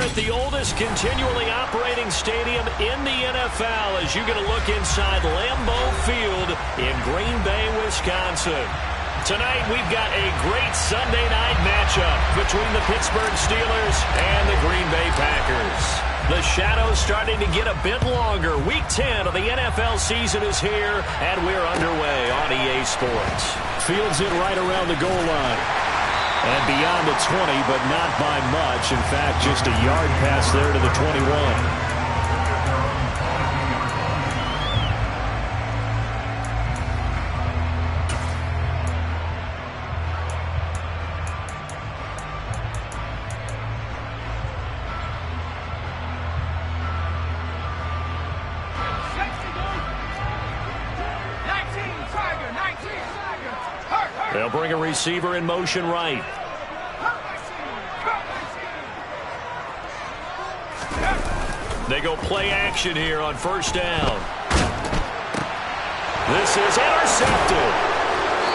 at the oldest continually operating stadium in the NFL as you get a look inside Lambeau Field in Green Bay, Wisconsin. Tonight, we've got a great Sunday night matchup between the Pittsburgh Steelers and the Green Bay Packers. The shadow's starting to get a bit longer. Week 10 of the NFL season is here, and we're underway on EA Sports. Fields it right around the goal line. And beyond the 20, but not by much. In fact, just a yard pass there to the 21. They'll bring a receiver in motion right. They go play action here on first down. This is intercepted.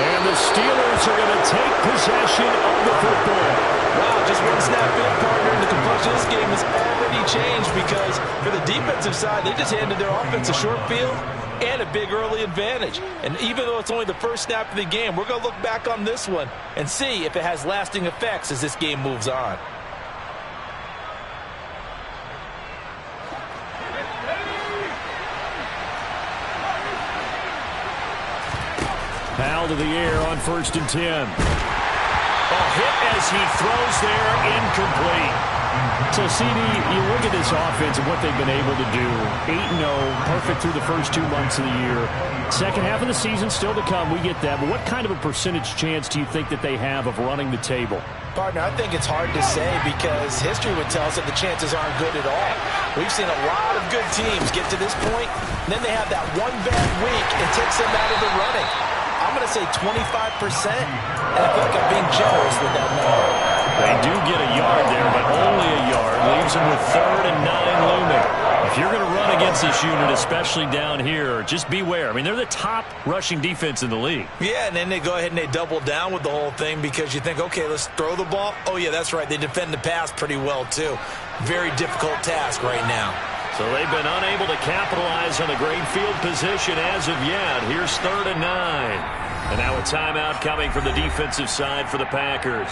And the Steelers are going to take possession of the football. Wow, just one snap in, partner, and the complexion of this game has already changed because for the defensive side, they just handed their offense a short field and a big early advantage. And even though it's only the first snap of the game, we're going to look back on this one and see if it has lasting effects as this game moves on. Powell to the air on 1st and 10. A hit as he throws there, incomplete. So, CD, you look at this offense and what they've been able to do. 8-0, perfect through the first 2 months of the year. Second half of the season still to come, we get that. But what kind of a percentage chance do you think that they have of running the table? Partner, I think it's hard to say because history would tell us that the chances aren't good at all. We've seen a lot of good teams get to this point, and then they have that one bad week and takes them out of the running. I'm going to say 25%, and I feel like I'm being generous with that number. They do get a yard there, but only a yard. Leaves them with 3rd and 9 looming. If you're going to run against this unit, especially down here, just beware. I mean, they're the top rushing defense in the league. Yeah, and then they go ahead and they double down with the whole thing because you think, okay, let's throw the ball. Oh, yeah, that's right. They defend the pass pretty well, too. Very difficult task right now. So they've been unable to capitalize on the great field position as of yet. Here's 3rd and 9. And now a timeout coming from the defensive side for the Packers.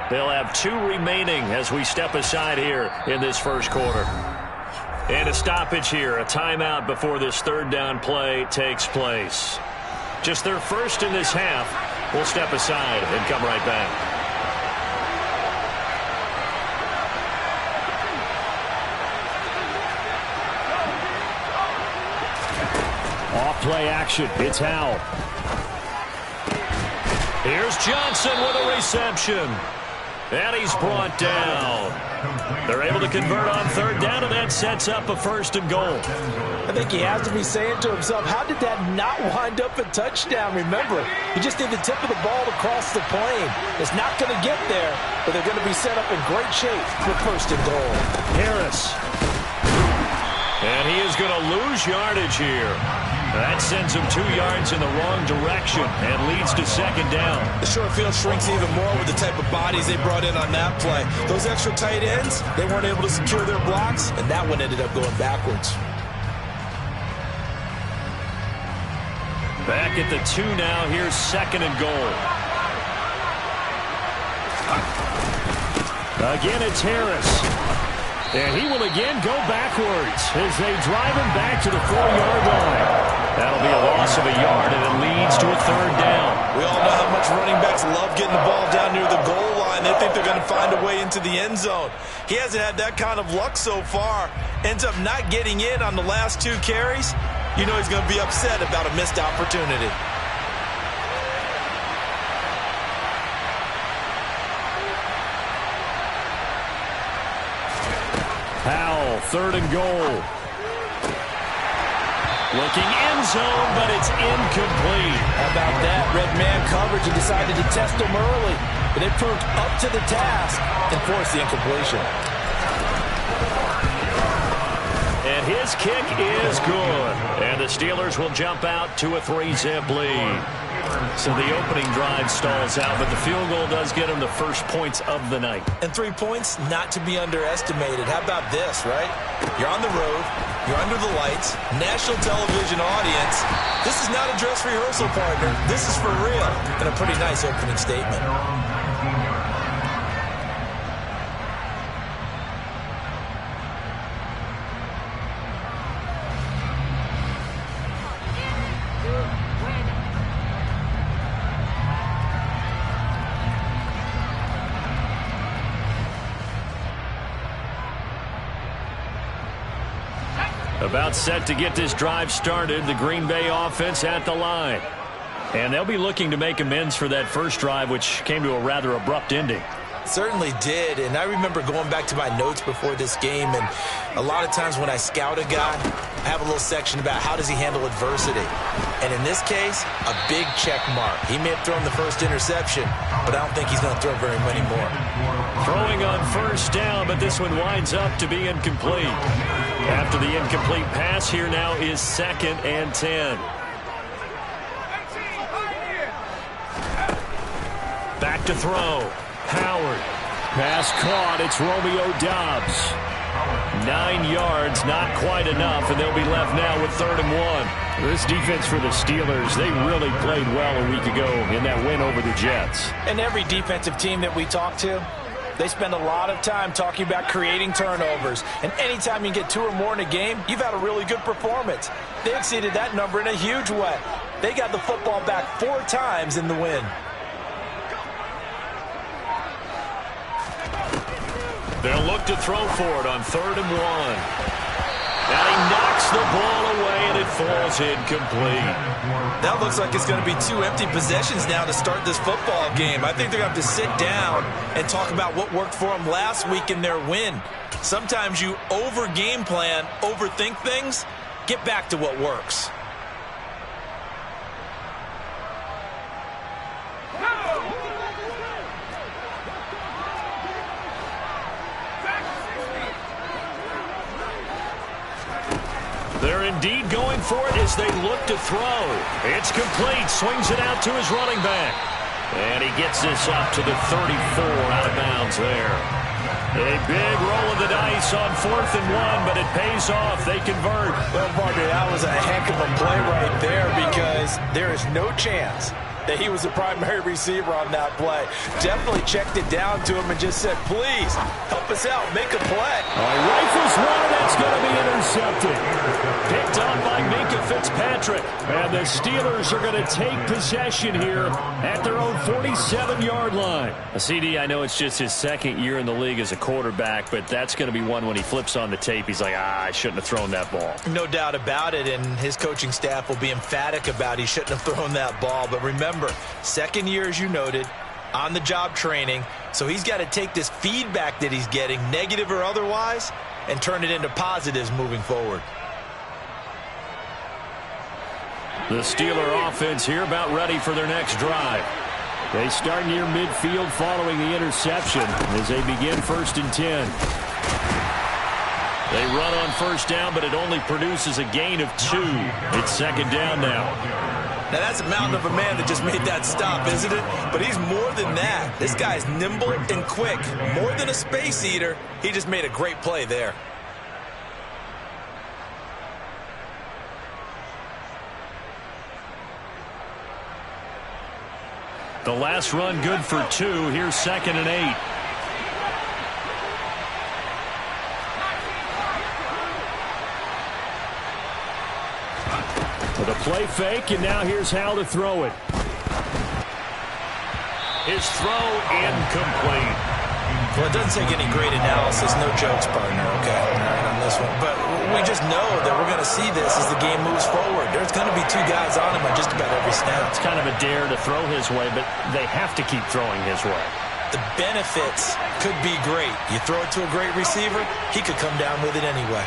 They'll have 2 remaining as we step aside here in this first quarter. And a stoppage here, a timeout before this 3rd down play takes place. Just their first in this half. We'll step aside and come right back. Off play action. It's Howell. Here's Johnson with a reception. And he's brought down. They're able to convert on 3rd down, and that sets up a 1st and goal. I think he has to be saying to himself, how did that not wind up a touchdown? Remember, he just did the tip of the ball across the plane. It's not going to get there, but they're going to be set up in great shape for 1st and goal. Harris. And he is going to lose yardage here. That sends him 2 yards in the wrong direction and leads to 2nd down. The short field shrinks even more with the type of bodies they brought in on that play. Those extra tight ends, they weren't able to secure their blocks, and that one ended up going backwards. Back at the 2 now. Here's 2nd and goal. Again, it's Harris. And he will again go backwards as they drive him back to the 4-yard line. That'll be a loss of a yard, and it leads to a 3rd down. We all know how much running backs love getting the ball down near the goal line. They think they're going to find a way into the end zone. He hasn't had that kind of luck so far. Ends up not getting in on the last 2 carries. You know he's going to be upset about a missed opportunity. Powell, 3rd and goal. Looking end zone, but it's incomplete. How about that? Red man coverage and decided to test him early. But they proved up to the task and forced the incompletion. And his kick is good. And the Steelers will jump out to a 3-zip lead. So the opening drive stalls out, but the field goal does get them the first points of the night. And 3 points, not to be underestimated. How about this, right? You're on the road. You're under the lights. National television audience. This is not a dress rehearsal, partner. This is for real. And a pretty nice opening statement. About set to get this drive started, the Green Bay offense at the line. And they'll be looking to make amends for that first drive, which came to a rather abrupt ending. Certainly did, and I remember going back to my notes before this game, and a lot of times when I scout a guy, I have a little section about how does he handle adversity. And in this case, a big check mark. He may have thrown the first interception, but I don't think he's going to throw very many more. Throwing on first down, but this one winds up to be incomplete. After the incomplete pass, here now is 2nd and 10. Back to throw. Howard. Pass caught. It's Romeo Doubs. 9 yards, not quite enough, and they'll be left now with 3rd and 1. This defense for the Steelers, they really played well a week ago in that win over the Jets. And every defensive team that we talk to, they spend a lot of time talking about creating turnovers. And anytime you get 2 or more in a game, you've had a really good performance. They exceeded that number in a huge way. They got the football back 4 times in the win. They'll look to throw for it on 3rd and 1. And he knocks the ball away, and it falls incomplete. That looks like it's going to be 2 empty possessions now to start this football game. I think they're going to have to sit down and talk about what worked for them last week in their win. Sometimes you over-game plan, overthink things. Get back to what works. They're indeed going for it as they look to throw. It's complete. Swings it out to his running back. And he gets this up to the 34 out of bounds there. A big roll of the dice on 4th and 1, but it pays off. They convert. Well, partner, that was a heck of a play right there because there is no chance that he was the primary receiver on that play. Definitely checked it down to him and just said, please, help us out, make a play. Rifles one, that's going to be intercepted. Picked up by Minkah Fitzpatrick. And the Steelers are going to take possession here at their own 47-yard line. CD, I know it's just his 2nd year in the league as a quarterback, but that's going to be one when he flips on the tape. He's like, I shouldn't have thrown that ball. No doubt about it, and his coaching staff will be emphatic about he shouldn't have thrown that ball. But remember, 2nd year, as you noted, on-the-job training, so he's got to take this feedback that he's getting, negative or otherwise, and turn it into positives moving forward. The Steeler offense here about ready for their next drive. They start near midfield following the interception as they begin 1st and 10. They run on first down, but it only produces a gain of 2. It's 2nd down now. Now, that's a mountain of a man that just made that stop, isn't it? But he's more than that. This guy's nimble and quick. More than a space eater, he just made a great play there. The last run good for 2. Here's 2nd and 8. With a play fake, and now here's how to throw it. His throw incomplete. Well, it doesn't take any great analysis. No jokes, partner, okay? All right, on this one. But we just know that we're going to see this as the game moves forward. There's going to be 2 guys on him on just about every snap. It's kind of a dare to throw his way, but they have to keep throwing his way. The benefits could be great. You throw it to a great receiver, he could come down with it anyway.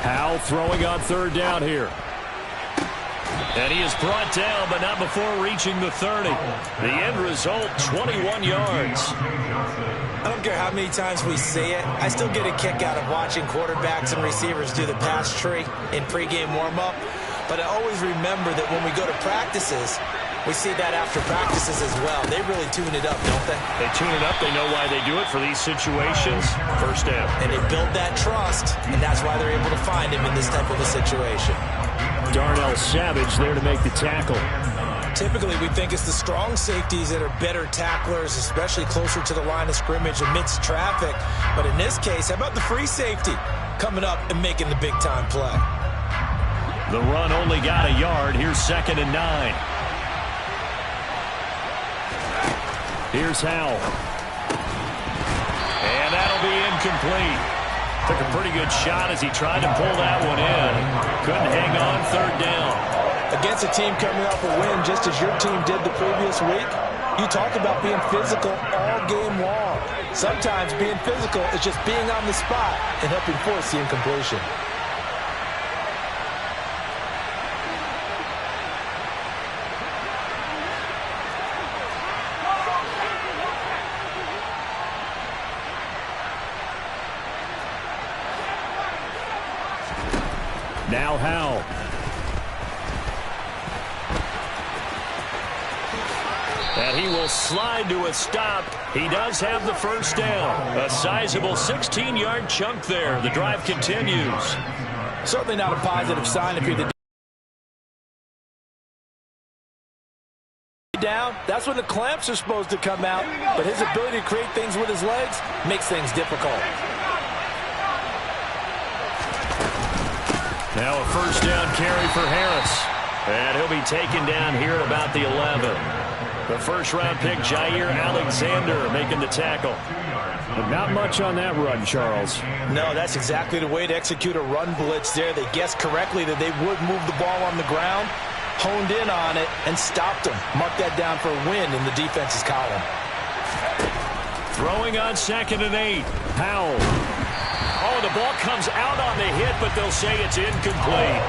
Howell throwing on 3rd down here. And he is brought down, but not before reaching the 30. The end result, 21 yards. I don't care how many times we say it, I still get a kick out of watching quarterbacks and receivers do the pass tree in pregame warm-up. But I always remember that when we go to practices, we see that after practices as well. They really tune it up, don't they? They tune it up. They know why they do it for these situations. First down. And they build that trust, and that's why they're able to find him in this type of a situation. Darnell Savage there to make the tackle. Typically, we think it's the strong safeties that are better tacklers, especially closer to the line of scrimmage amidst traffic. But in this case, how about the free safety coming up and making the big-time play? The run only got a yard. Here's 2nd and 9. Here's Howell. And that'll be incomplete. Took a pretty good shot as he tried to pull that one in. Couldn't hang on 3rd down. Against a team coming off a win just as your team did the previous week, you talked about being physical all game long. Sometimes being physical is just being on the spot and helping force the incompletion. Now Howell. And he will slide to a stop. He does have the first down. A sizable 16-yard chunk there. The drive continues. Certainly not a positive sign if you're the down. That's when the clamps are supposed to come out. But his ability to create things with his legs makes things difficult. Now a first down carry for Harris. And he'll be taken down here at about the 11. The first-round pick, Jair Alexander, making the tackle. But not much on that run, Charles. No, that's exactly the way to execute a run blitz there. They guessed correctly that they would move the ball on the ground, honed in on it, and stopped them. Mark that down for a win in the defense's column. Throwing on 2nd and 8. Howell. Oh, the ball comes out on the hit, but they'll say it's incomplete.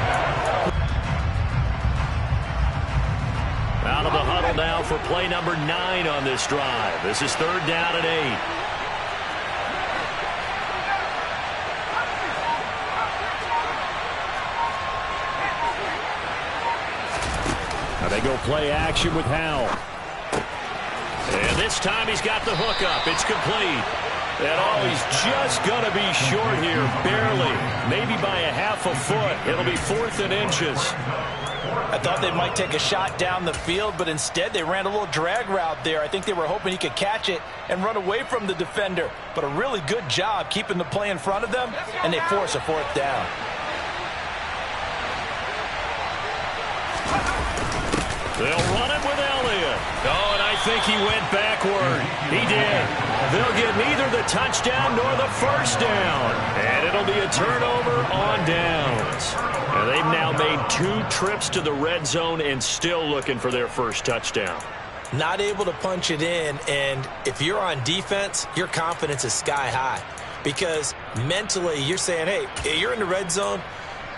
Out of the huddle now for play number 9 on this drive. This is 3rd down and 8. Now they go play action with Howell. And this time he's got the hook up. It's complete. And he's just going to be short here, barely. Maybe by a half a foot. It'll be 4th and inches. I thought they might take a shot down the field, but instead they ran a little drag route there. I think they were hoping he could catch it and run away from the defender. But a really good job keeping the play in front of them, and they force a 4th down. They'll run it with Elliott. Oh, and I think he went backward. He did. They'll get neither the touchdown nor the first down. And it'll be a turnover on downs. And they've now made 2 trips to the red zone and still looking for their first touchdown. Not able to punch it in, and if you're on defense, your confidence is sky high. Because mentally, you're saying, hey, you're in the red zone.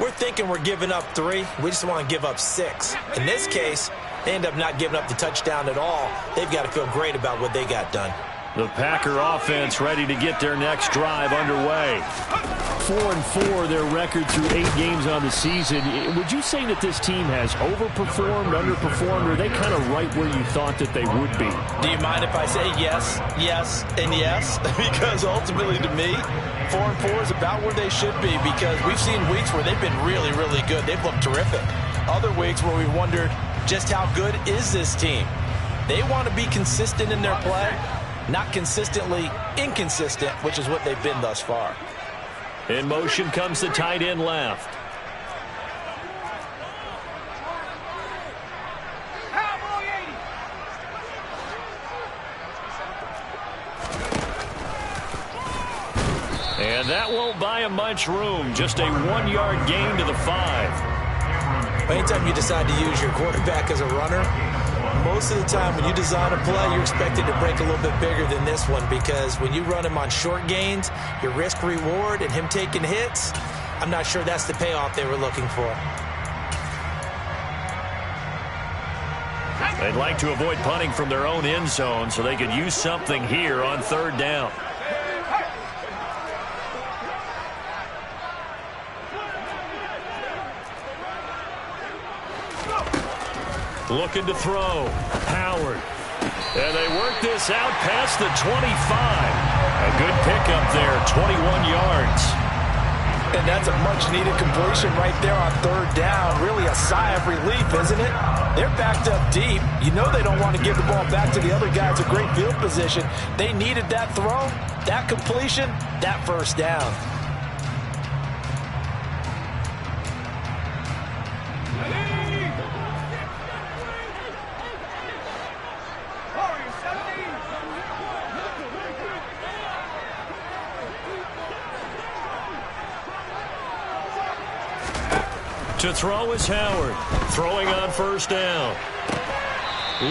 We're thinking we're giving up 3. We just want to give up 6. In this case, they end up not giving up the touchdown at all. They've got to feel great about what they got done. The Packer offense ready to get their next drive underway. 4-4 their record through 8 games on the season. Would you say that this team has overperformed, underperformed, or are they kind of right where you thought that they would be? Do you mind if I say yes, yes, and yes? Because ultimately to me, 4-4 is about where they should be, because we've seen weeks where they've been really, really good. They've looked terrific. Other weeks where we've wondered just how good is this team. They want to be consistent in their play, not consistently inconsistent, which is what they've been thus far. In motion comes the tight end left. And that won't buy him much room. Just a 1-yard gain to the 5. Anytime you decide to use your quarterback as a runner, most of the time when you design a play, you're expected to break a little bit bigger than this one, because when you run him on short gains, your risk-reward and him taking hits, I'm not sure that's the payoff they were looking for. They'd like to avoid punting from their own end zone so they could use something here on 3rd down. Looking to throw. Howard. And they work this out past the 25. A good pickup there, 21 yards. And that's a much-needed completion right there on third down. Really a sigh of relief, isn't it? They're backed up deep. You know they don't want to give the ball back to the other guy. It's a great field position. They needed that throw, that completion, that first down. To throw is Howard. Throwing on first down.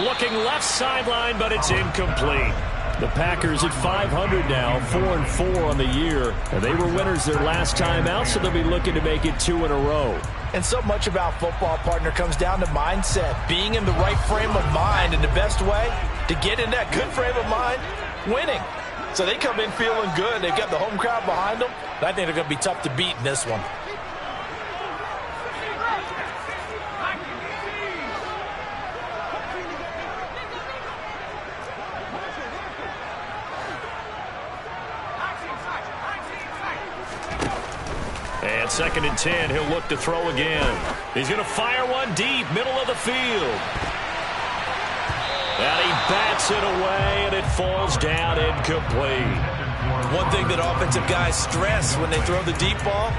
Looking left sideline, but it's incomplete. The Packers at 500 now, 4-4 on the year. And they were winners their last time out, so they'll be looking to make it 2 in a row. And so much about football, partner, comes down to mindset. Being in the right frame of mind, and the best way to get in that good frame of mind, winning. So they come in feeling good. They've got the home crowd behind them. And I think they're going to be tough to beat in this one. And 2nd and 10, he'll look to throw again. He's going to fire one deep, middle of the field. And he bats it away, and it falls down incomplete. One thing that offensive guys stress when they throw the deep ball,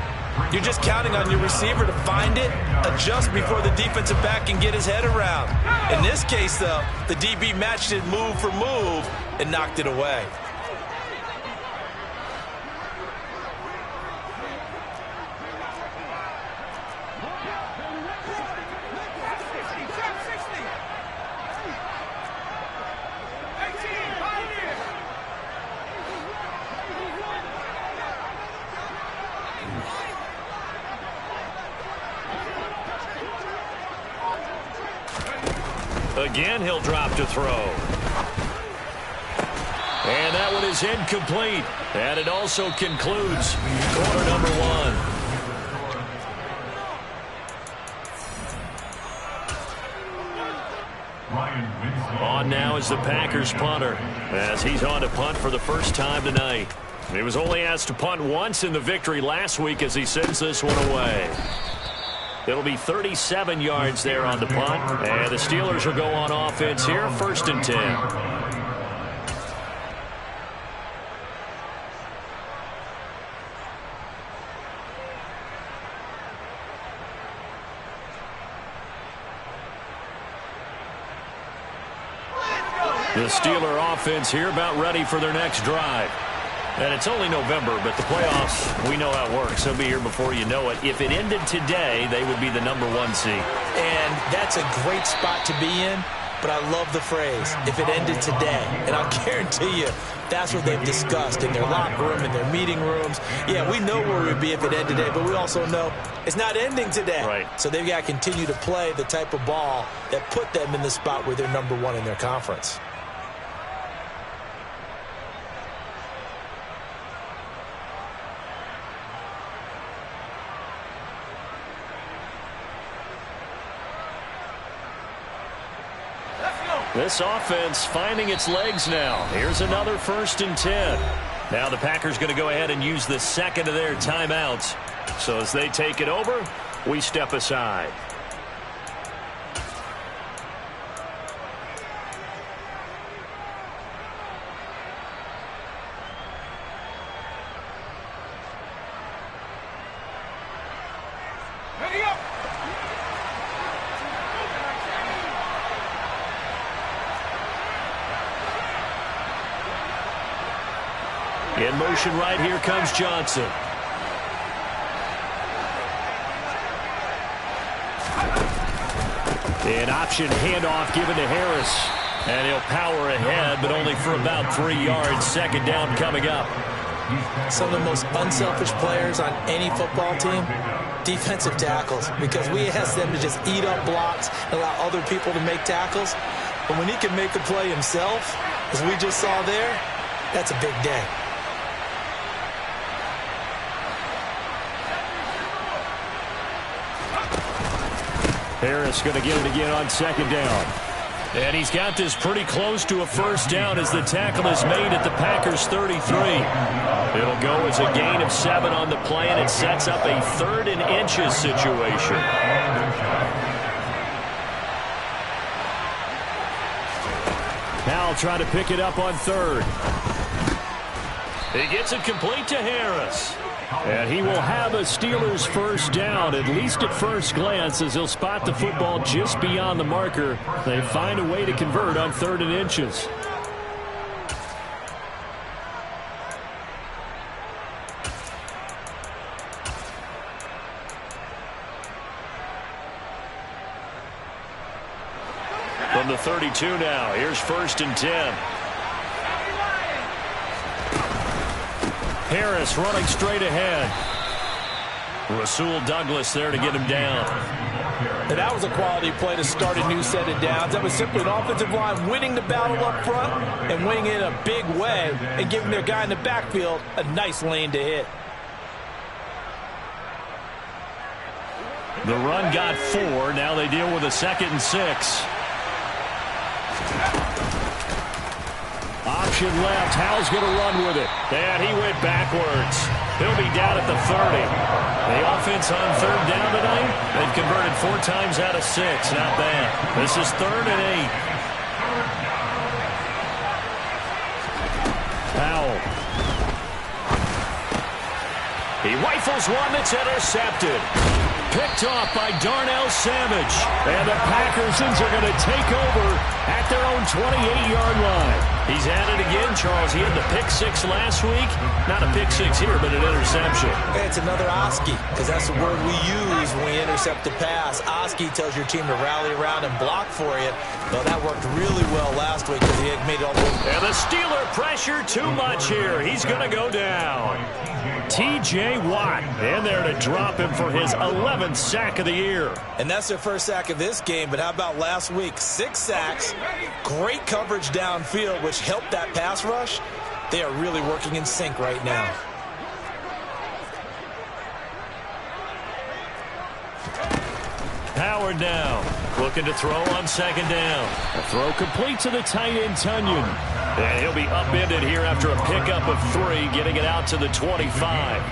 you're just counting on your receiver to find it, adjust before the defensive back can get his head around. In this case, though, the DB matched it move for move and knocked it away. Again, he'll drop to throw. And that one is incomplete. And it also concludes quarter number 1. On now is the Packers punter, as he's on to punt for the first time tonight. He was only asked to punt once in the victory last week as he sends this one away. It'll be 37 yards there on the punt, and the Steelers will go on offense here, 1st and 10. The Steeler offense here about ready for their next drive. And it's only November, but the playoffs, we know how it works. They'll be here before you know it. If it ended today, they would be the number 1 seed. And that's a great spot to be in, but I love the phrase, if it ended today. And I'll guarantee you, that's what they've discussed in their locker room, in their meeting rooms. Yeah, we know where we'd be if it ended today, but we also know it's not ending today. Right. So they've got to continue to play the type of ball that put them in the spot where they're number 1 in their conference. This offense finding its legs now. Here's another 1st and 10. Now the Packers going to go ahead and use the second of their timeouts. So as they take it over, we step aside. In motion right, here comes Johnson. An option handoff given to Harris. And he'll power ahead, but only for about 3 yards. 2nd down coming up. Some of the most unselfish players on any football team, defensive tackles, because we ask them to just eat up blocks and allow other people to make tackles. But when he can make a play himself, as we just saw there, that's a big day. Harris going to get it again on second down. And he's got this pretty close to a first down as the tackle is made at the Packers 33. It'll go as a gain of 7 on the play, and it sets up a 3rd and inches situation. Now trying to pick it up on 3rd. He gets it complete to Harris. And he will have a Steelers first down, at least at first glance, as he'll spot the football just beyond the marker. They find a way to convert on 3rd and inches. From the 32 now, here's 1st and 10. Harris running straight ahead. Rasul Douglas there to get him down. And that was a quality play to start a new set of downs. That was simply an offensive line winning the battle up front and winning it in a big way and giving their guy in the backfield a nice lane to hit. The run got 4. Now they deal with a 2nd and 6. Option left. Howell's going to run with it. And he went backwards. He'll be down at the 30. The offense on 3rd down tonight, they've converted 4 times out of 6. Not bad. This is 3rd and 8. Howell. He rifles one that's intercepted. Picked off by Darnell Savage. And the Packersons are going to take over at their own 28-yard line. He's at it again, Charles. He had the pick 6 last week. Not a pick 6 here, but an interception. It's another Oski, because that's the word we use when we intercept the pass. Oski tells your team to rally around and block for you. Well, that worked really well last week because he had made it all the way. And the Steeler pressure too much here. He's going to go down. T.J. Watt in there to drop him for his 11th sack of the year. And that's their first sack of this game, but how about last week? 6 sacks, great coverage downfield, which helped that pass rush. They are really working in sync right now. Howard now, looking to throw on 2nd down. A throw complete to the tight end, Tunyon. And he'll be upended here after a pickup of 3, getting it out to the 25.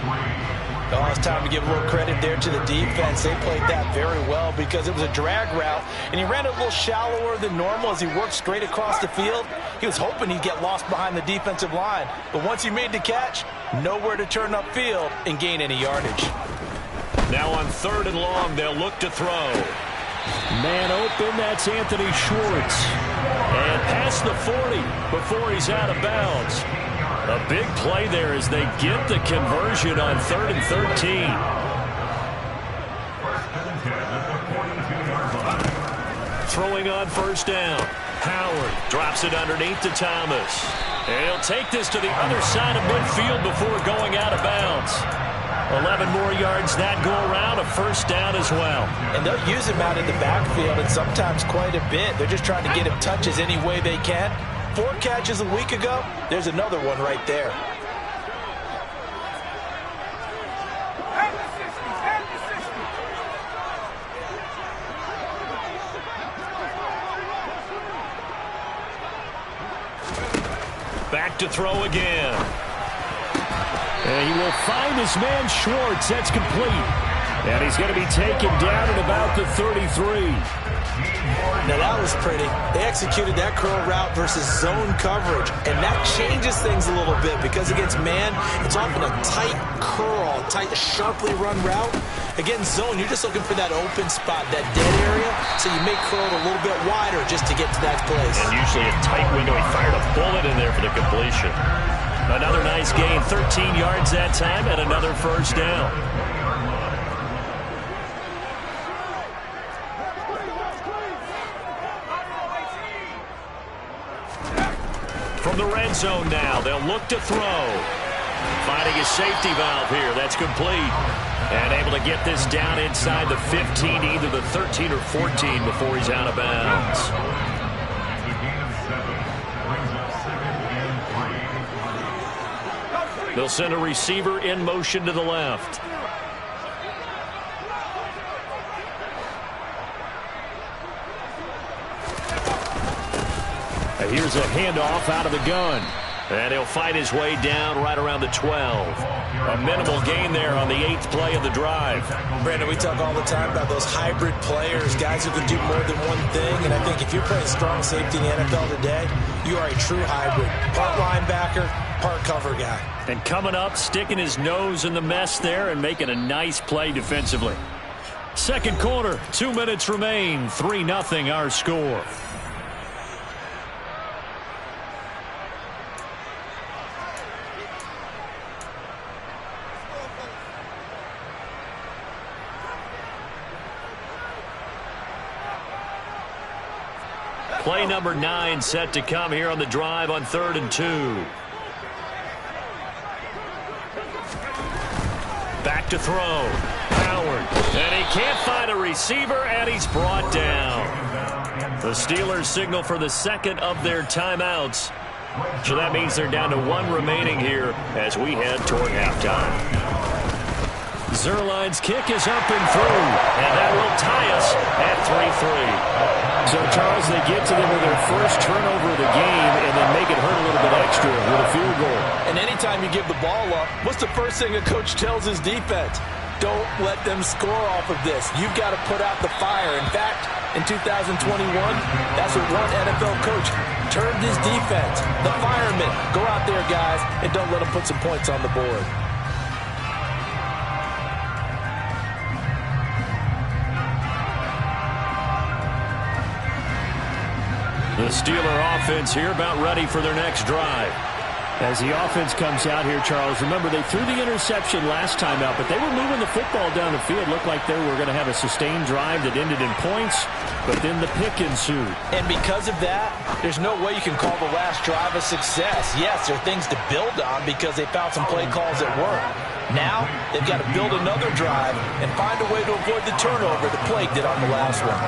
Oh, it's time to give a little credit there to the defense. They played that very well because it was a drag route, and he ran it a little shallower than normal as he worked straight across the field. He was hoping he'd get lost behind the defensive line, but once he made the catch, nowhere to turn upfield and gain any yardage. Now on 3rd and long, they'll look to throw. Man open, that's Anthony Schwartz. And past the 40 before he's out of bounds. A big play there as they get the conversion on 3rd and 13. Throwing on 1st down. Howard drops it underneath to Thomas. And he'll take this to the other side of midfield before going out of bounds. 11 more yards that go around, a 1st down as well. And they'll use him out in the backfield, and sometimes quite a bit. They're just trying to get him touches any way they can. 4 catches a week ago, there's another one right there. Back to throw again. And he will find his man Schwartz. That's complete. And he's going to be taken down at about the 33. Now that was pretty. They executed that curl route versus zone coverage, and that changes things a little bit because against man, it's often a tight curl, tight, sharply run route. Against zone, you're just looking for that open spot, that dead area, so you may curl it a little bit wider just to get to that place. And usually a tight window. He fired a bullet in there for the completion. Another nice gain, 13 yards that time, and another 1st down. From the red zone now, they'll look to throw. Finding a safety valve here. That's complete. And able to get this down inside the 15, either the 13 or 14 before he's out of bounds. They'll send a receiver in motion to the left. Here's a handoff out of the gun. And he'll fight his way down right around the 12. A minimal gain there on the 8th play of the drive. Brandon, we talk all the time about those hybrid players, guys who can do more than one thing. And I think if you're playing strong safety in the NFL today, you are a true hybrid. Part linebacker, part cover guy. And coming up, sticking his nose in the mess there and making a nice play defensively. Second quarter, 2 minutes remain. 3-0 our score. Play number 9 set to come here on the drive on 3rd and 2. Back to throw. Howard. And he can't find a receiver, and he's brought down. The Steelers signal for the second of their timeouts. So that means they're down to 1 remaining here as we head toward halftime. Zuerlein's kick is up and through, and that will tie us at 3-3. So, Charles, they get to them with their first turnover of the game and then make it hurt a little bit extra with a field goal. And anytime you give the ball up, what's the first thing a coach tells his defense? Don't let them score off of this. You've got to put out the fire. In fact, in 2021, that's what one NFL coach turned his defense. The firemen. Go out there, guys, and don't let them put some points on the board. The Steeler offense here about ready for their next drive. As the offense comes out here, Charles, remember they threw the interception last time out, but they were moving the football down the field. Looked like they were going to have a sustained drive that ended in points, but then the pick ensued. And because of that, there's no way you can call the last drive a success. Yes, there are things to build on because they found some play calls that work. Now, they've got to build another drive and find a way to avoid the turnover the play did on the last one.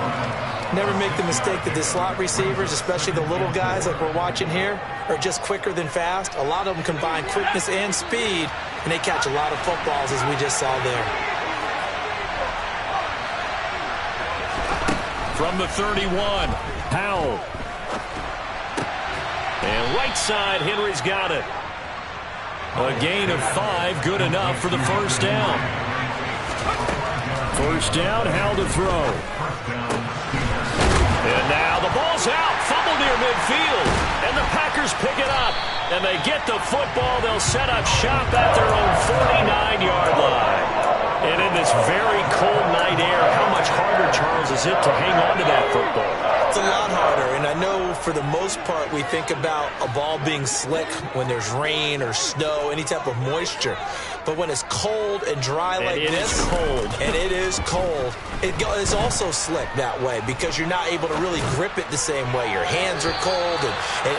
Never make the mistake that the slot receivers, especially the little guys like we're watching here, are just quicker than fast. A lot of them combine quickness and speed, and they catch a lot of footballs as we just saw there. From the 31, Powell. And right side, Henry's got it. A gain of 5, good enough for the first down. First down, Howell to throw. And now the ball's out, fumble near midfield, and the Packers pick it up, and they get the football. They'll set up shop at their own 49-yard line. And in this very cold night air, how much harder, Charles, is it to hang on to that football? It's a lot harder, and I know for the most part we think about a ball being slick when there's rain or snow, any type of moisture. But when it's cold and dry like this, and it is cold, it is also slick that way because you're not able to really grip it the same way. Your hands are cold,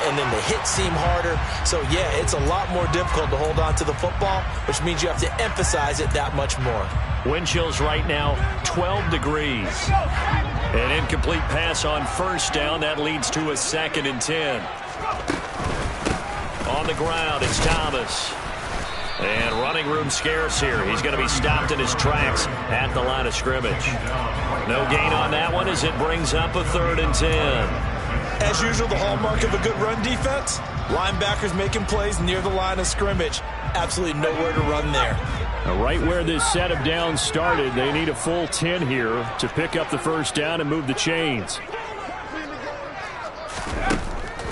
and then the hits seem harder. So, yeah, it's a lot more difficult to hold on to the football, which means you have to emphasize it that much more. Wind chills right now, 12 degrees. An incomplete pass on first down. That leads to a 2nd and 10. On the ground, it's Thomas. And running room scarce here. He's going to be stopped in his tracks at the line of scrimmage. No gain on that one as it brings up a 3rd and 10. As usual, the hallmark of a good run defense, linebackers making plays near the line of scrimmage. Absolutely nowhere to run there. Right where this set of downs started, they need a full 10 here to pick up the first down and move the chains.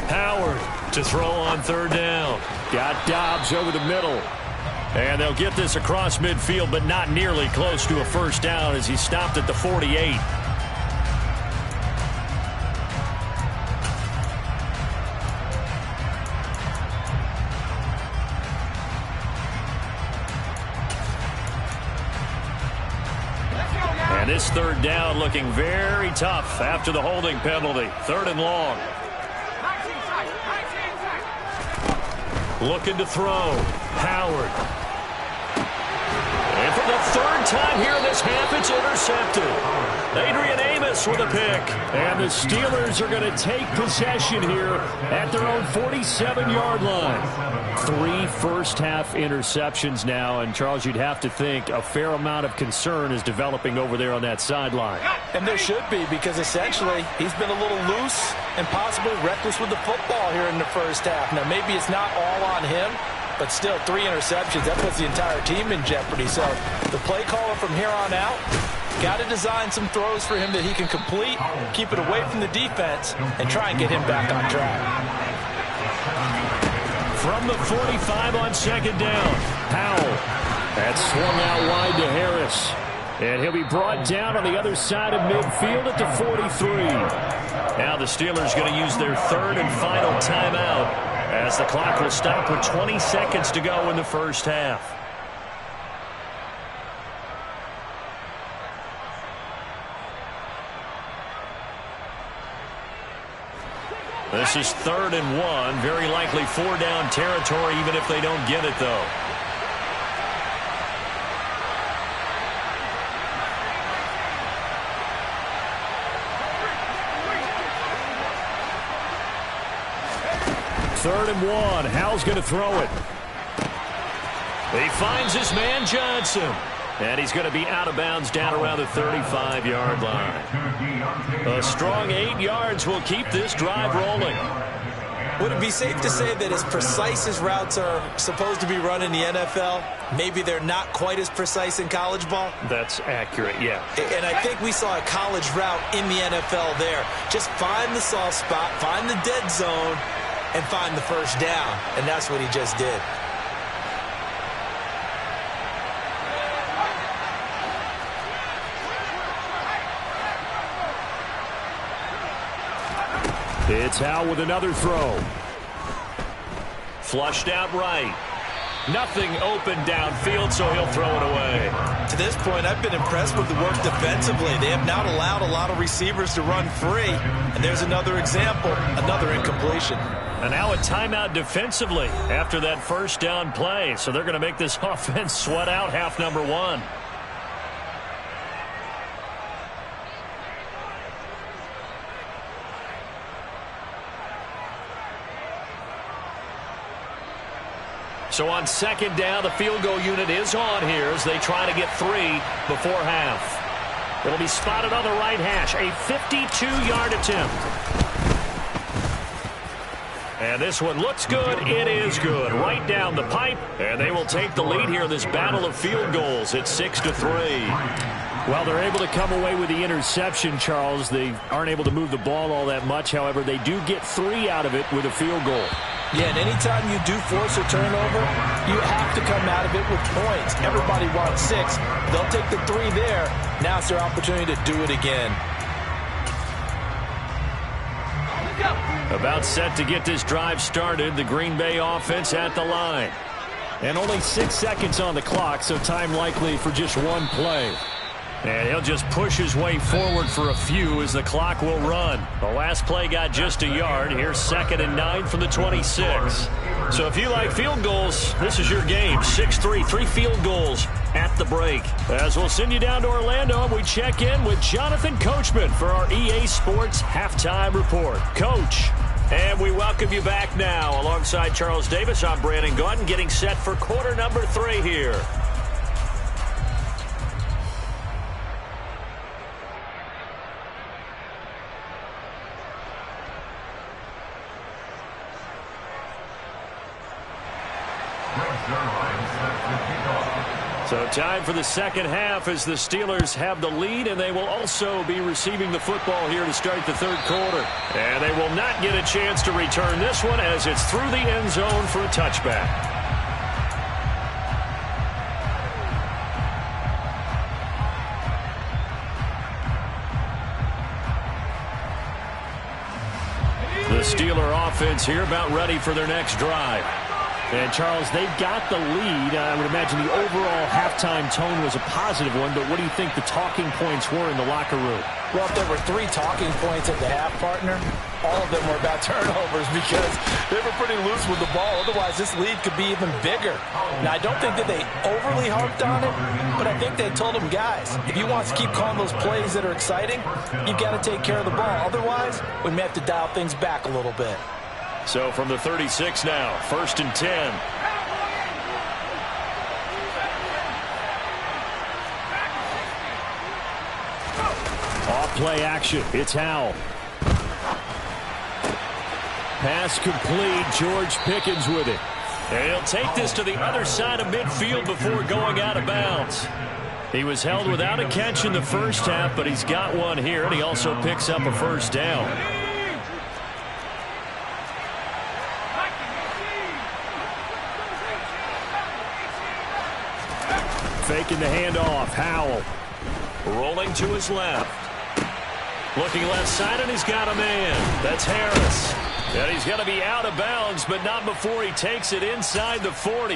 Howard to throw on 3rd down. Got Dobbs over the middle. And they'll get this across midfield, but not nearly close to a first down as he stopped at the 48. And this 3rd down looking very tough after the holding penalty. 3rd and long. Looking to throw. Howard. And for the third time here in this half, it's intercepted. Adrian Amos with a pick. And the Steelers are going to take possession here at their own 47-yard line. 3 first-half interceptions now, and Charles, you'd have to think a fair amount of concern is developing over there on that sideline. And there should be, because essentially he's been a little loose and possibly reckless with the football here in the first half. Now, maybe it's not all on him, but still 3 interceptions, that puts the entire team in jeopardy. So the play caller from here on out, got to design some throws for him that he can complete, keep it away from the defense, and try and get him back on track. From the 45 on second down, Powell. That's swung out wide to Harris. And he'll be brought down on the other side of midfield at the 43. Now the Steelers going to use their third and final timeout as the clock will stop with 20 seconds to go in the first half. This is 3rd and 1. Very likely 4-down territory, even if they don't get it, though. Third and 1. Howell's going to throw it. He finds his man Johnson. And he's going to be out of bounds down around the 35-yard line. A strong 8 yards will keep this drive rolling. Would it be safe to say that as precise as routes are supposed to be run in the NFL, maybe they're not quite as precise in college ball? That's accurate, yeah. And I think we saw a college route in the NFL there. Just find the soft spot, find the dead zone, and find the first down. And that's what he just did. It's Howell with another throw. Flushed out right. Nothing open downfield, so he'll throw it away. To this point, I've been impressed with the work defensively. They have not allowed a lot of receivers to run free. And there's another example, another incompletion. And now a timeout defensively after that first down play. So they're going to make this offense sweat out half number 1. So on second down, the field goal unit is on here as they try to get 3 before half. It'll be spotted on the right hash. A 52-yard attempt. And this one looks good. It is good. Right down the pipe. And they will take the lead here in this battle of field goals. It's 6-3. Well, they're able to come away with the interception, Charles. They aren't able to move the ball all that much. However, they do get 3 out of it with a field goal. Yeah, and anytime you do force a turnover, you have to come out of it with points. Everybody wants 6. They'll take the 3 there. Now it's their opportunity to do it again. About set to get this drive started. The Green Bay offense at the line. And only 6 seconds on the clock, so time likely for just 1 play. And he'll just push his way forward for a few as the clock will run. The last play got just a yard. Here's 2nd and 9 from the 26. So if you like field goals, this is your game. 6-3, 3 field goals at the break. As we'll send you down to Orlando, and we check in with Jonathan Coachman for our EA Sports Halftime Report. Coach. And we welcome you back now. Alongside Charles Davis, I'm Brandon Gaudin, getting set for quarter number 3 here. So time for the second half as the Steelers have the lead, and they will also be receiving the football here to start the third quarter. And they will not get a chance to return this one as it's through the end zone for a touchback. The Steeler offense here about ready for their next drive. And, Charles, they've got the lead. I would imagine the overall halftime tone was a positive one, but what do you think the talking points were in the locker room? Well, if there were 3 talking points at the half, partner, all of them were about turnovers because they were pretty loose with the ball. Otherwise, this lead could be even bigger. Now, I don't think that they overly harped on it, but I think they told them, guys, if you want to keep calling those plays that are exciting, you've got to take care of the ball. Otherwise, we may have to dial things back a little bit. So from the 36 now, 1st and 10. Off play action. It's Howell. Pass complete. George Pickens with it. And he'll take this to the other side of midfield before going out of bounds. He was held without a catch in the first half, but he's got one here, and he also picks up a first down. Faking the handoff. Howell. Rolling to his left. Looking left side, and he's got a man. That's Harris. And he's going to be out of bounds, but not before he takes it inside the 40.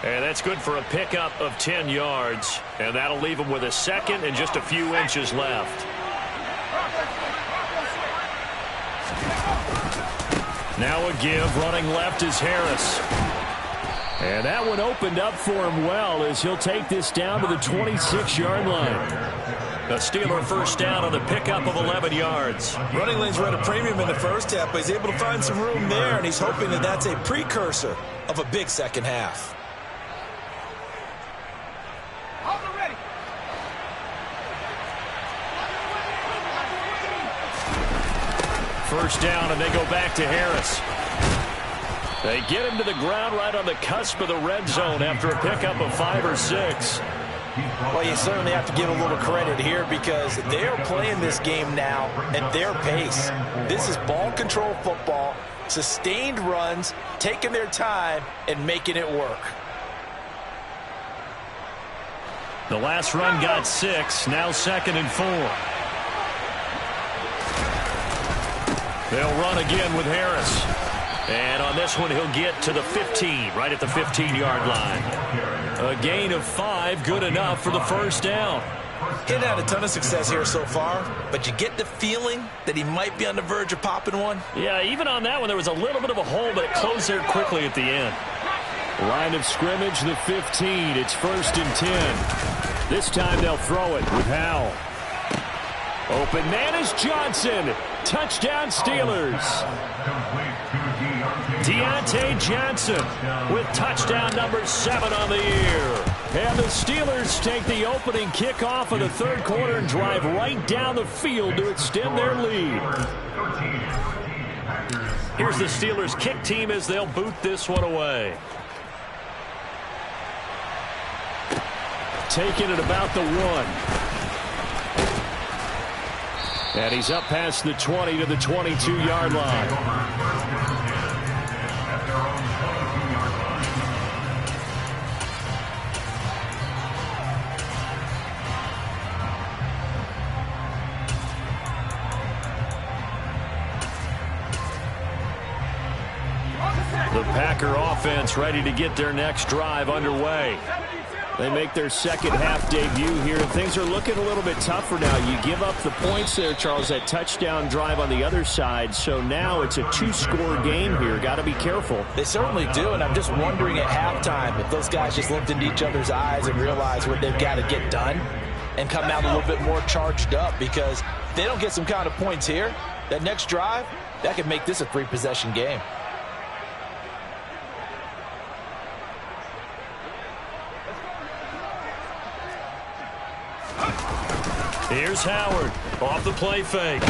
And that's good for a pickup of 10 yards. And that'll leave him with a second and just a few inches left. Now a give. Running left is Harris. And that one opened up for him well as he'll take this down to the 26-yard line. A Steeler first down on the pickup of 11 yards. Running lanes were at a premium in the first half, but he's able to find some room there, and he's hoping that that's a precursor of a big second half. First down, and they go back to Harris. They get him to the ground right on the cusp of the red zone after a pickup of 5 or 6. Well, you certainly have to give a little credit here because they are playing this game now at their pace. This is ball control football, sustained runs, taking their time, and making it work. The last run got 6, now 2nd and 4. They'll run again with Harris. And on this one, he'll get to the 15, right at the 15-yard line. A gain of 5, good enough for the first down. He hadn't had a ton of success here so far, but you get the feeling that he might be on the verge of popping one. Yeah, even on that one, there was a little bit of a hole, but it closed there quickly at the end. Line of scrimmage, the 15. It's 1st and 10. This time they'll throw it with Howell. Open man is Johnson. Touchdown Steelers. Deontay Johnson with touchdown number 7 on the year. And the Steelers take the opening kickoff of the third quarter and drive right down the field to extend their lead. Here's the Steelers kick team as they'll boot this one away. Taking it about the 1. And he's up past the 20 to the 22-yard line. The Packer offense ready to get their next drive underway. They make their second half debut here, and things are looking a little bit tougher now. You give up the points there, Charles, that touchdown drive on the other side. So now it's a 2-score game here. Got to be careful. They certainly do, and I'm just wondering at halftime if those guys just looked into each other's eyes and realized what they've got to get done and come out a little bit more charged up, because if they don't get some kind of points here, that next drive, that could make this a 3-possession game. Here's Howard off the play fake.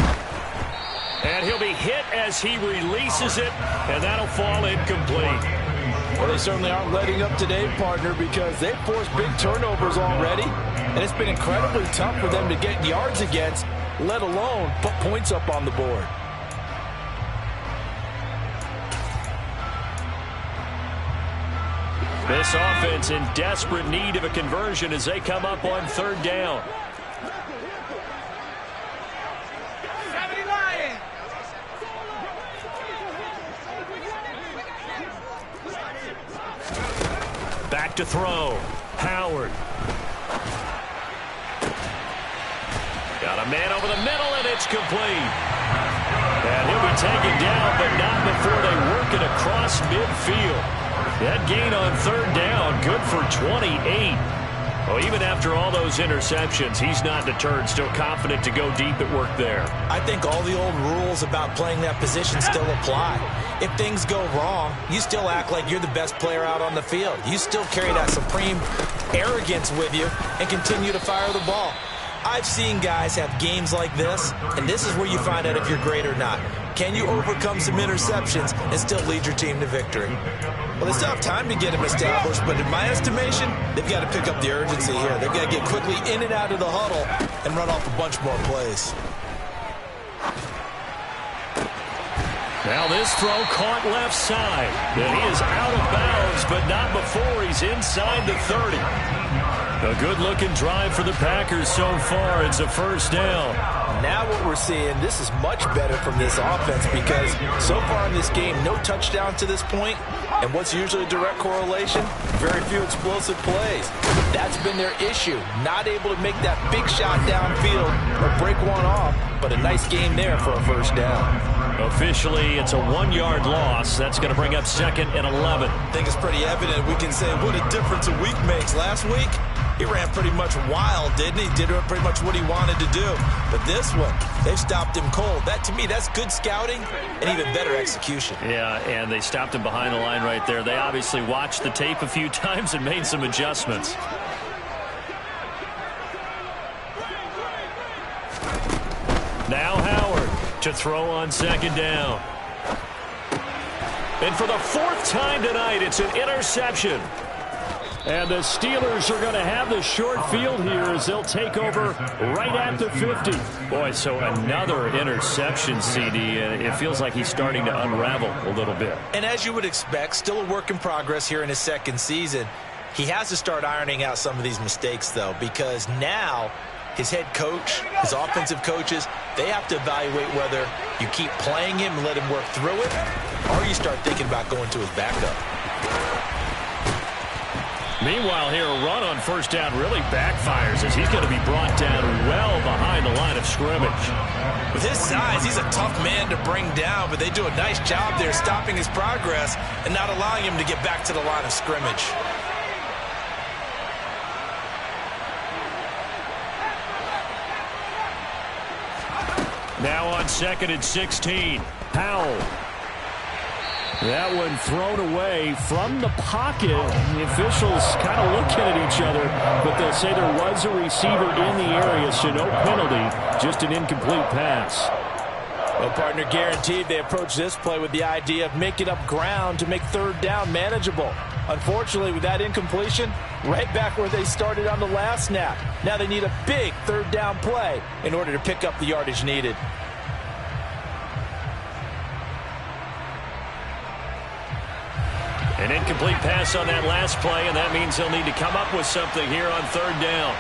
And he'll be hit as he releases it, and that'll fall incomplete. Well, they certainly aren't letting up today, partner, because they've forced big turnovers already, and it's been incredibly tough for them to get yards against, let alone put points up on the board. This offense in desperate need of a conversion as they come up on 3rd down. Back to throw. Howard. Got a man over the middle, and it's complete. And he'll be taken down, but not before they work it across midfield. That gain on third down, good for 28. Well, even after all those interceptions, he's not deterred, still confident to go deep at work there. I think all the old rules about playing that position still apply. If things go wrong, you still act like you're the best player out on the field. You still carry that supreme arrogance with you and continue to fire the ball. I've seen guys have games like this, and this is where you find out if you're great or not. Can you overcome some interceptions and still lead your team to victory? Well, they still have time to get him established, but in my estimation, they've got to pick up the urgency here. They've got to get quickly in and out of the huddle and run off a bunch more plays. Now this throw caught left side. And he is out of bounds, but not before he's inside the 30. A good-looking drive for the Packers so far. It's a first down. Now what we're seeing, this is much better from this offense because so far in this game, no touchdown to this point, and what's usually a direct correlation? Very few explosive plays. That's been their issue, not able to make that big shot downfield or break one off, but a nice game there for a first down. Officially, it's a 1-yard loss. That's going to bring up 2nd and 11. I think it's pretty evident we can say what a difference a week makes. Last week, he ran pretty much wild, didn't he? Did pretty much what he wanted to do. But this one, they've stopped him cold. That, to me, that's good scouting and even better execution. Yeah, and they stopped him behind the line right there. They obviously watched the tape a few times and made some adjustments. Now Howard to throw on 2nd down. And for the 4th time tonight, it's an interception. And the Steelers are going to have the short field here as they'll take over right at the 50. Boy, so another interception, CD. It feels like he's starting to unravel a little bit. And as you would expect, still a work in progress here in his 2nd season. He has to start ironing out some of these mistakes, though, because now his head coach, his offensive coaches, they have to evaluate whether you keep playing him and let him work through it, or you start thinking about going to his backup. Meanwhile, here, a run on first down really backfires as he's going to be brought down well behind the line of scrimmage. With his size, he's a tough man to bring down, but they do a nice job there stopping his progress and not allowing him to get back to the line of scrimmage. Now on 2nd and 16, Powell. That one thrown away from the pocket. The officials kind of looking at each other, but they'll say there was a receiver in the area, so no penalty, just an incomplete pass. Well, partner, guaranteed they approach this play with the idea of making up ground to make 3rd down manageable. Unfortunately, with that incompletion, right back where they started on the last snap. Now they need a big 3rd down play in order to pick up the yardage needed. An incomplete pass on that last play, and that means he'll need to come up with something here on 3rd down.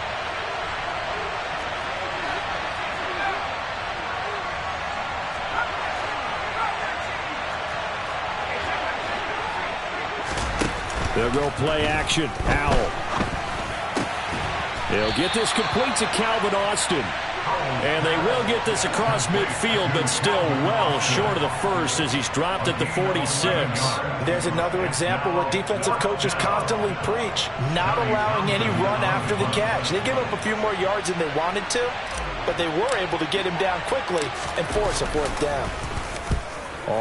They'll go play action. Powell. They'll get this complete to Calvin Austin. And they will get this across midfield, but still well short of the first as he's dropped at the 46. There's another example what defensive coaches constantly preach, not allowing any run after the catch. They gave up a few more yards than they wanted to, but they were able to get him down quickly and force a 4th down.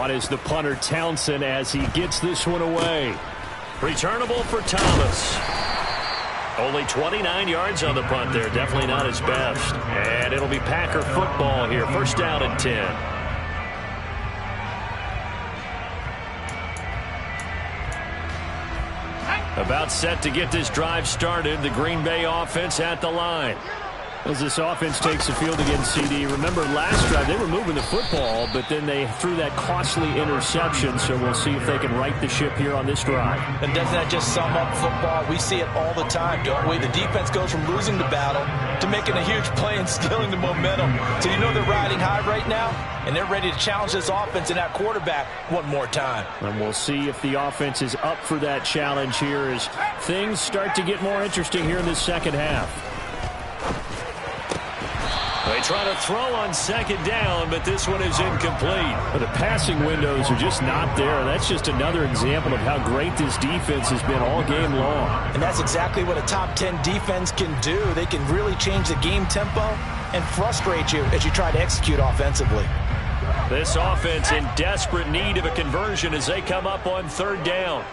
On is the punter Townsend as he gets this one away. Returnable for Thomas. Only 29 yards on the punt there. Definitely not his best. And it'll be Packer football here. First down and 10. About set to get this drive started. The Green Bay offense at the line. As this offense takes the field against CD, remember last drive they were moving the football, but then they threw that costly interception, so we'll see if they can right the ship here on this drive. And doesn't that just sum up football? We see it all the time, don't we? The defense goes from losing the battle to making a huge play and stealing the momentum. So you know they're riding high right now, and they're ready to challenge this offense and that quarterback one more time. And we'll see if the offense is up for that challenge here as things start to get more interesting here in this second half. They try to throw on second down, but this one is incomplete. But the passing windows are just not there. That's just another example of how great this defense has been all game long. And that's exactly what a top 10 defense can do. They can really change the game tempo and frustrate you as you try to execute offensively. This offense in desperate need of a conversion as they come up on third down.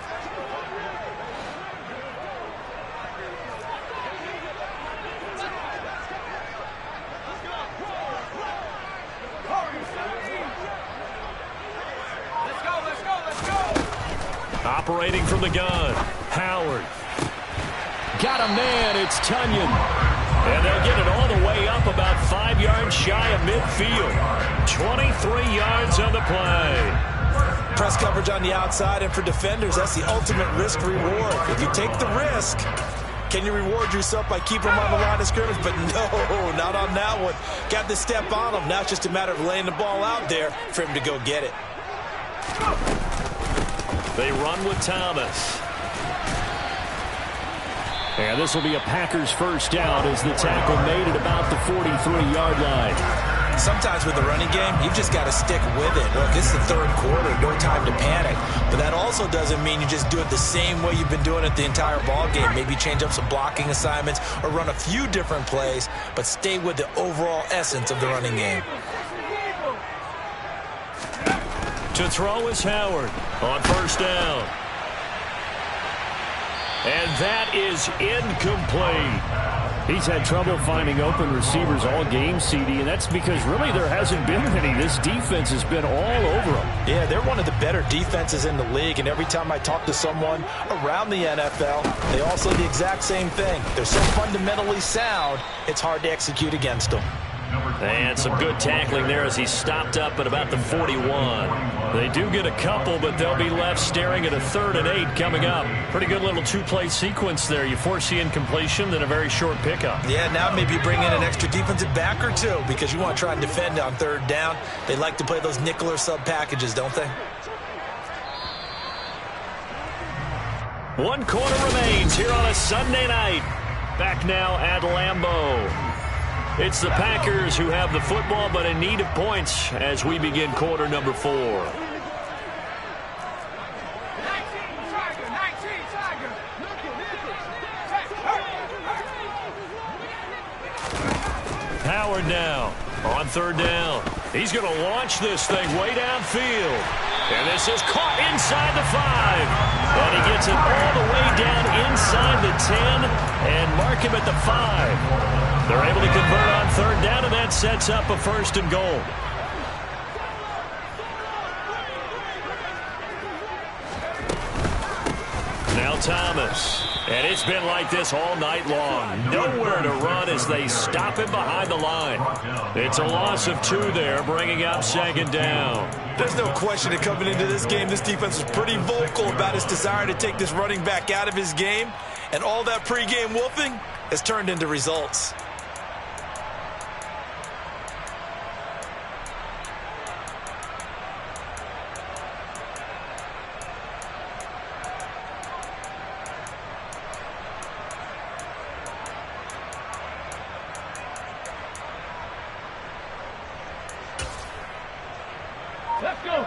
Operating from the gun, Howard. Got a man, it's Tunyon. And they'll get it all the way up about 5 yards shy of midfield. 23 yards on the play. Press coverage on the outside, and for defenders, that's the ultimate risk-reward. If you take the risk, can you reward yourself by keeping them on the line of scrimmage? But no, not on that one. Got the step on him. Now it's just a matter of laying the ball out there for him to go get it. They run with Thomas. And this will be a Packers first down as the tackle made at about the 43-yard line. Sometimes with the running game, you've just got to stick with it. Look, it's the third quarter, no time to panic. But that also doesn't mean you just do it the same way you've been doing it the entire ball game. Maybe change up some blocking assignments or run a few different plays, but stay with the overall essence of the running game. To throw is Howard on first down. And that is incomplete. He's had trouble finding open receivers all game, CD, and that's because really there hasn't been many. This defense has been all over them. Yeah, they're one of the better defenses in the league, and every time I talk to someone around the NFL, they all say the exact same thing. They're so fundamentally sound, it's hard to execute against them. And some good tackling there as he stopped up at about the 41. They do get a couple, but they'll be left staring at a 3rd and 8 coming up. Pretty good little two-play sequence there. You force the incompletion, then a very short pickup. Yeah, now maybe bring in an extra defensive back or two because you want to try and defend on third down. They like to play those nickel or sub packages, don't they? 1 quarter remains here on a Sunday night. Back now at Lambeau. It's the Packers who have the football, but in need of points as we begin quarter number 4. Howard now on third down. He's going to launch this thing way downfield. And this is caught inside the 5. And he gets it all the way down inside the 10 and mark him at the 5. They're able to convert on third down, and that sets up a 1st and goal. Now Thomas. And it's been like this all night long. Nowhere to run as they stop him behind the line. It's a loss of 2 there, bringing up 2nd down. There's no question that coming into this game, this defense was pretty vocal about its desire to take this running back out of his game. And all that pregame wolfing has turned into results.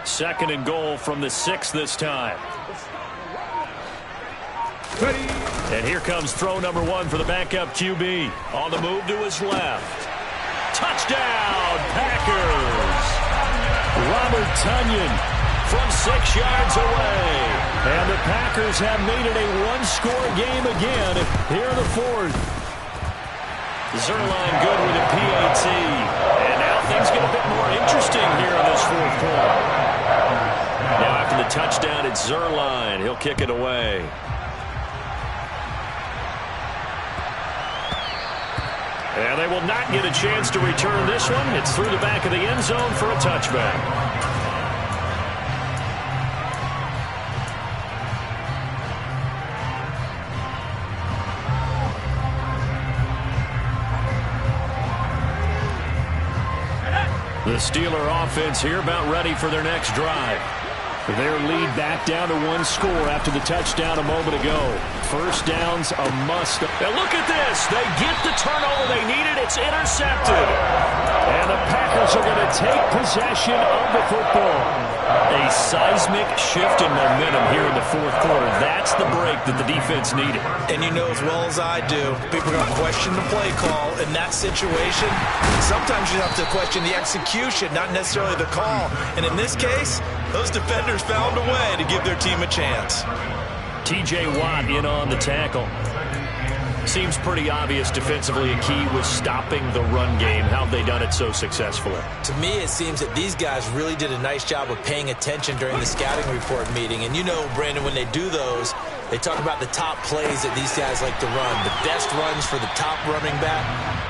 Second and goal from the 6 this time. Ready. And here comes throw number 1 for the backup QB. On the move to his left. Touchdown, Packers! Robert Tunyon from 6 yards away. And the Packers have made it a one-score game again here in the 4th. Zuerlein good with a PAT. And now things get a bit more interesting here in this 4th quarter. Now after the touchdown, it's Zuerlein. He'll kick it away. And they will not get a chance to return this one. It's through the back of the end zone for a touchback. The Steeler offense here about ready for their next drive. Their lead back down to one score after the touchdown a moment ago. First down's a must. Now look at this. They get the turnover they needed. It's intercepted. And the Packers are going to take possession of the football. A seismic shift in momentum here in the fourth quarter. That's the break that the defense needed. And you know as well as I do, people are going to question the play call in that situation. Sometimes you have to question the execution, not necessarily the call. And in this case, those defenders found a way to give their team a chance. T.J. Watt in on the tackle. Seems pretty obvious defensively a key was stopping the run game. How have they done it so successfully? To me, it seems that these guys really did a nice job of paying attention during the scouting report meeting. And you know, Brandon, when they do those, they talk about the top plays that these guys like to run. The best runs for the top running back,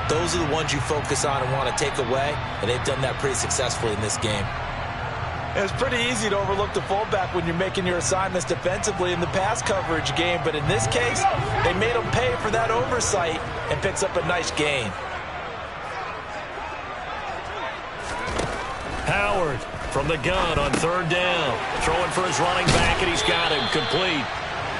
those are the ones you focus on and want to take away. And they've done that pretty successfully in this game. It's pretty easy to overlook the fullback when you're making your assignments defensively in the pass coverage game. But in this case, they made him pay for that oversight and picks up a nice gain. Howard from the gun on third down. Throwing for his running back, and he's got him complete.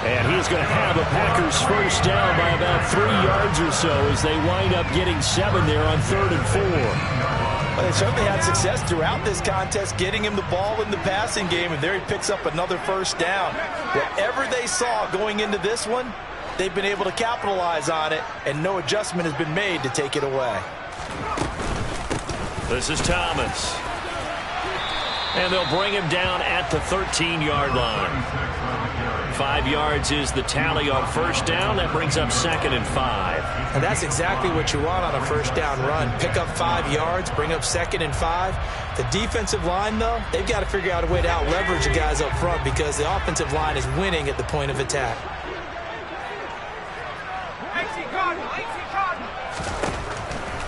And he's going to have a Packers first down by about 3 yards or so as they wind up getting 7 there on 3rd and 4. Well, they certainly had success throughout this contest, getting him the ball in the passing game, and there he picks up another first down. Whatever they saw going into this one, they've been able to capitalize on it, and no adjustment has been made to take it away. This is Thomas. And they'll bring him down at the 13-yard line. 5 yards is the tally on first down. That brings up 2nd and 5. And that's exactly what you want on a first down run. Pick up 5 yards, bring up 2nd and 5. The defensive line, though, they've got to figure out a way to out-leverage the guys up front because the offensive line is winning at the point of attack.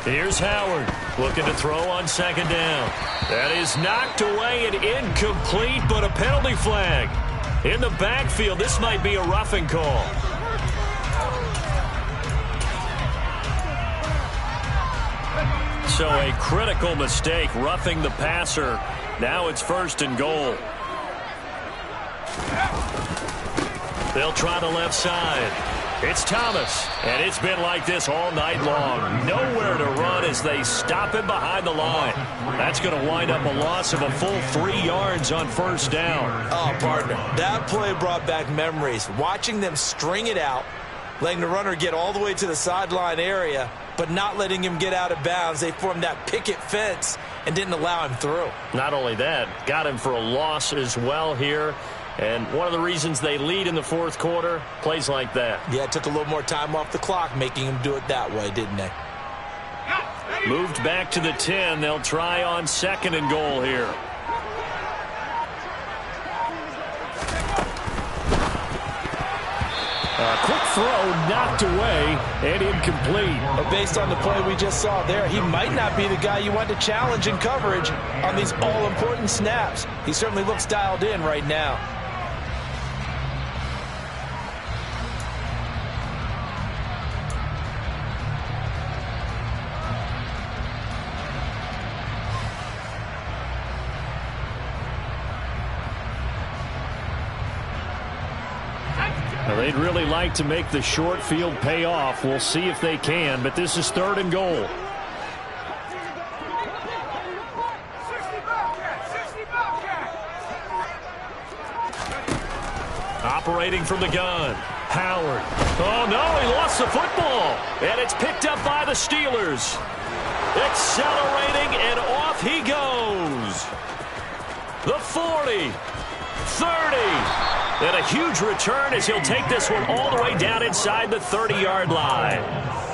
Here's Howard looking to throw on 2nd down. That is knocked away and incomplete, but a penalty flag. In the backfield, this might be a roughing call. So a critical mistake, roughing the passer. Now it's 1st and goal. They'll try the left side. It's Thomas, and it's been like this all night long. Nowhere to run as they stop him behind the line. That's going to wind up a loss of a full 3 yards on first down. Oh, partner, that play brought back memories. Watching them string it out, letting the runner get all the way to the sideline area, but not letting him get out of bounds. They formed that picket fence and didn't allow him through. Not only that, got him for a loss as well here. And one of the reasons they lead in the fourth quarter, plays like that. Yeah, it took a little more time off the clock, making him do it that way, didn't they? Moved back to the 10. They'll try on 2nd and goal here. A quick throw knocked away and incomplete. But based on the play we just saw there, he might not be the guy you want to challenge in coverage on these all-important snaps. He certainly looks dialed in right now. They'd really like to make the short field pay off. We'll see if they can, but this is 3rd and goal. Operating from the gun, Howard. Oh, no, he lost the football. And it's picked up by the Steelers. Accelerating, and off he goes. The 40, 30. And a huge return as he'll take this one all the way down inside the 30-yard line.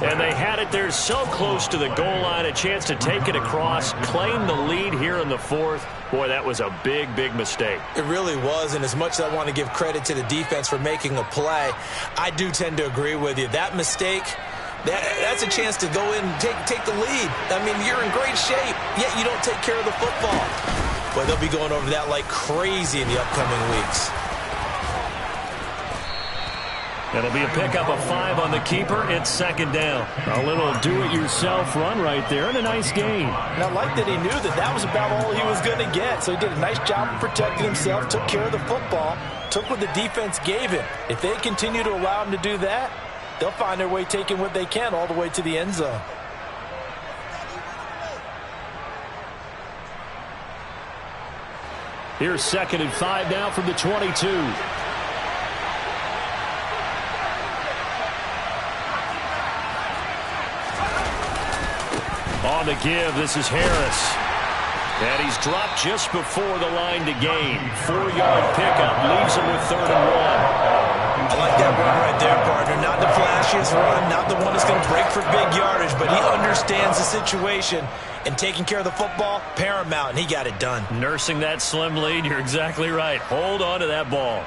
And they had it there so close to the goal line, a chance to take it across, claim the lead here in the fourth. Boy, that was a big, big mistake. It really was, and as much as I want to give credit to the defense for making a play, I do tend to agree with you. That mistake That's a chance to go in and take the lead. I mean, you're in great shape, yet you don't take care of the football. Boy, they'll be going over that like crazy in the upcoming weeks. It'll be a pickup of 5 on the keeper. It's second down. A little do-it-yourself run right there and a nice gain. And I like that he knew that was about all he was going to get. So he did a nice job of protecting himself, took care of the football, took what the defense gave him. If they continue to allow him to do that, they'll find their way taking what they can all the way to the end zone. Here's 2nd and 5 now from the 22. On the give, this is Harris. And he's dropped just before the line to gain. 4-yard pickup leaves him with 3rd and 1. I like that run right there, partner. Not the flashiest run, not the one that's going to break for big yardage, but he understands the situation, and taking care of the football, paramount, and he got it done. Nursing that slim lead, you're exactly right. Hold on to that ball.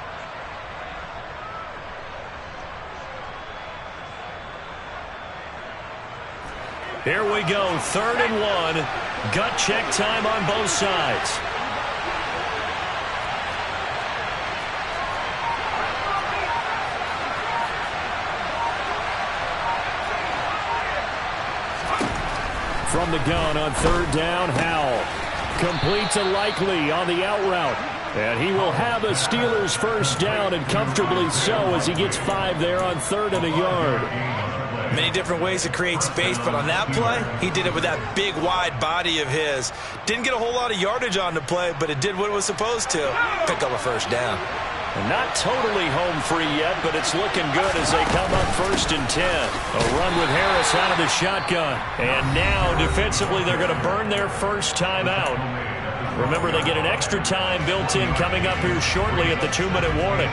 Here we go, 3rd and 1. Gut check time on both sides. From the gun on 3rd down, Howell completes a Likely on the out route. And he will have a Steelers first down, and comfortably so, as he gets 5 there on 3rd and a yard. Many different ways to create space, but on that play, he did it with that big, wide body of his. Didn't get a whole lot of yardage on the play, but it did what it was supposed to. Pick up a first down. And not totally home free yet, but it's looking good as they come up 1st and 10. A run with Harris out of the shotgun. And now, defensively, they're going to burn their first timeout. Remember, they get an extra time built in coming up here shortly at the 2-minute warning.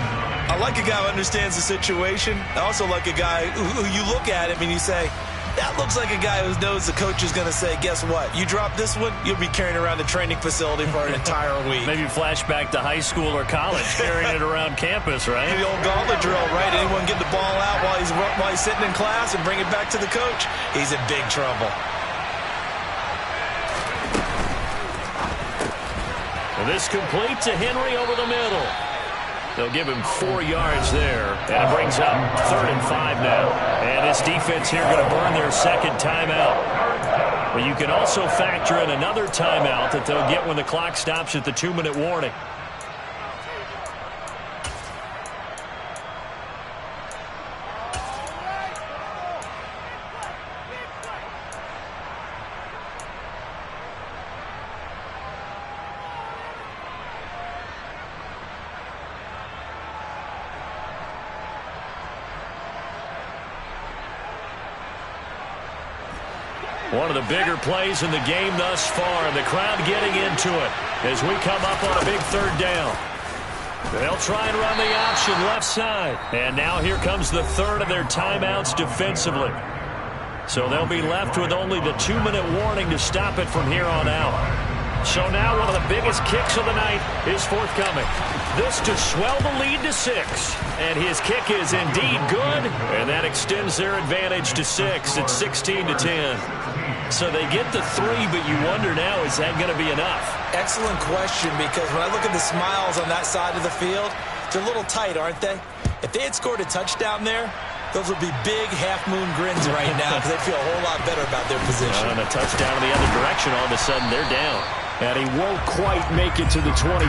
I like a guy who understands the situation. I also like a guy who you look at him and you say, that looks like a guy who knows the coach is going to say, guess what? You drop this one, you'll be carrying around the training facility for an entire week. Maybe flashback to high school or college, carrying it around campus, right? The old gauntlet drill, right? Anyone get the ball out while he's sitting in class and bring it back to the coach? He's in big trouble. And this complete to Henry over the middle. They'll give him 4 yards there, and it brings up 3rd and 5 now. And this defense here going to burn their second timeout. But you can also factor in another timeout that they'll get when the clock stops at the 2-minute warning. One of the bigger plays in the game thus far. The crowd getting into it as we come up on a big 3rd down. They'll try and run the option left side. And now here comes the 3rd of their timeouts defensively. So they'll be left with only the 2-minute warning to stop it from here on out. So now one of the biggest kicks of the night is forthcoming. This to swell the lead to 6. And his kick is indeed good. And that extends their advantage to 6. It's 16-10. So they get the 3, but you wonder now, is that going to be enough? Excellent question, because when I look at the smiles on that side of the field, they're a little tight, aren't they? If they had scored a touchdown there, those would be big half-moon grins right now because they feel a whole lot better about their position. And a touchdown in the other direction, all of a sudden they're down. And he won't quite make it to the 25.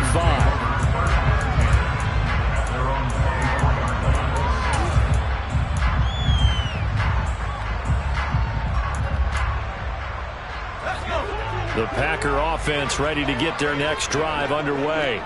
The Packer offense ready to get their next drive underway.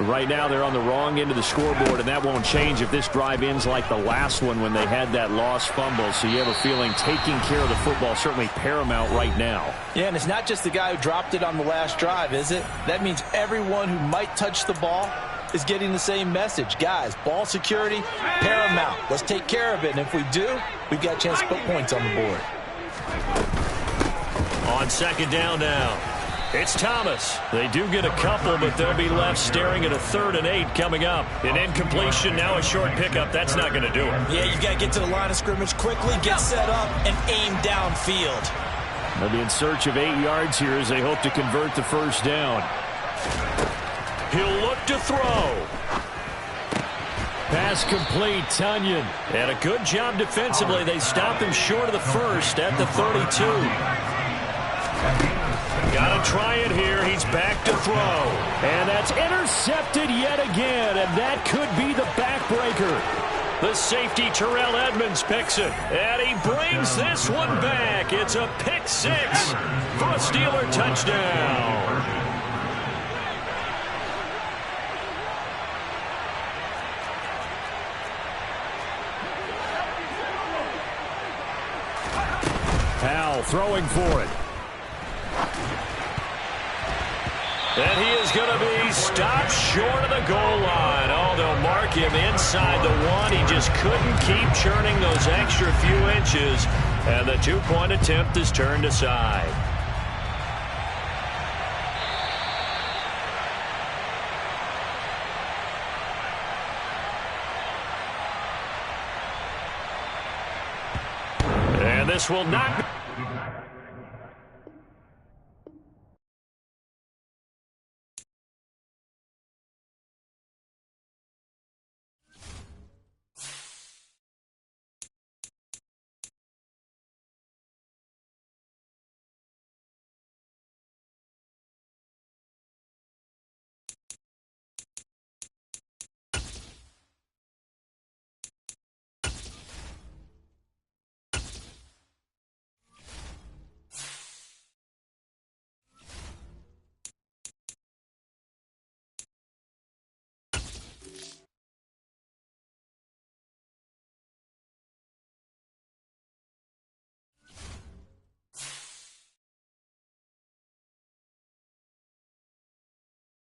Right now they're on the wrong end of the scoreboard, and that won't change if this drive ends like the last one when they had that lost fumble. So you have a feeling taking care of the football certainly paramount right now. Yeah, and it's not just the guy who dropped it on the last drive, is it? That means everyone who might touch the ball is getting the same message. Guys, ball security, paramount. Let's take care of it, and if we do, we've got a chance to put points on the board. On 2nd down now. It's Thomas. They do get a couple, but they'll be left staring at a 3rd and 8 coming up. An incompletion, now a short pickup. That's not going to do it. Yeah, you got to get to the line of scrimmage quickly, get set up, and aim downfield. They'll be in search of 8 yards here as they hope to convert the first down. He'll look to throw. Pass complete, Tunyon. And a good job defensively. They stopped him short of the first at the 32. Got to try it here. He's back to throw. And that's intercepted yet again, and that could be the backbreaker. The safety, Terrell Edmonds, picks it. And he brings this one back. It's a pick 6 for a Steeler touchdown. Powell throwing for it. And he is going to be stopped short of the goal line. Oh, they'll mark him inside the 1. He just couldn't keep churning those extra few inches. And the 2-point attempt is turned aside. And this will not be...